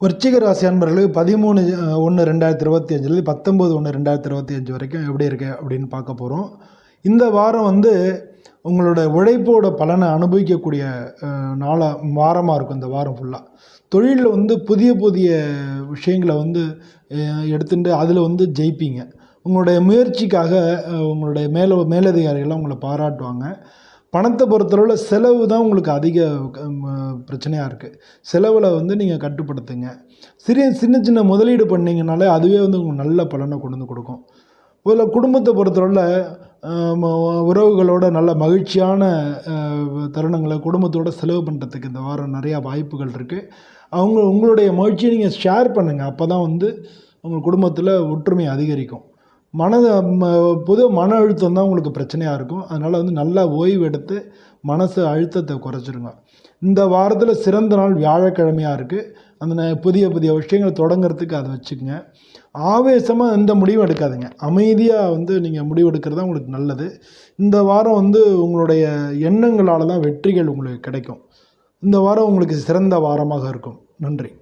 விருச்சிக ராசி அன்பர்களுக்கு 13/1/2025 19/1/2025 வரைக்கும் எப்படி இருக்கு அப்படின்னு பார்க்க போகிறோம். இந்த வாரம் உங்களோட உழைப்போட பலனை அனுபவிக்கக்கூடிய வாரமாக இருக்கும். இந்த வாரம் ஃபுல்லாக தொழிலில் புதிய புதிய விஷயங்களை எடுத்துட்டு அதில் ஜெயிப்பீங்க. உங்களுடைய முயற்சிக்காக உங்களுடைய மேலதிகாரிகள்லாம் உங்களை பாராட்டுவாங்க. பணத்தை பொறுத்தளவில் செலவு தான் உங்களுக்கு அதிக பிரச்சனையாக இருக்குது. செலவில் நீங்கள் கட்டுப்படுத்துங்க. சின்ன சின்ன முதலீடு பண்ணிங்கனாலே அதுவே உங்களுக்கு நல்ல பலனை கொண்டு கொடுக்கும். இதில் குடும்பத்தை பொறுத்தளவில் உறவுகளோட நல்ல மகிழ்ச்சியான தருணங்களை குடும்பத்தோடு செலவு பண்ணுறதுக்கு இந்த வாரம் நிறையா வாய்ப்புகள் இருக்குது. உங்களுடைய மகிழ்ச்சியை நீங்கள் ஷேர் பண்ணுங்கள். அப்போ தான் உங்கள் குடும்பத்தில் ஒற்றுமை அதிகரிக்கும். பொது மன அழுத்தம் தான் உங்களுக்கு பிரச்சனையாக இருக்கும். அதனால் நல்லா ஓய்வு எடுத்து மனசு அழுத்தத்தை குறைச்சிருங்க. இந்த வாரத்தில் சிறந்த நாள் வியாழக்கிழமையாக இருக்குது. அந்த புதிய புதிய விஷயங்கள் தொடங்கிறதுக்கு அதை வச்சுக்கோங்க. ஆவேசமாக எந்த முடிவும் எடுக்காதுங்க. அமைதியாக நீங்கள் முடிவு எடுக்கிறது தான் உங்களுக்கு நல்லது. இந்த வாரம் உங்களுடைய எண்ணங்களால் தான் வெற்றிகள் உங்களுக்கு கிடைக்கும். இந்த வாரம் உங்களுக்கு சிறந்த வாரமாக இருக்கும். நன்றி.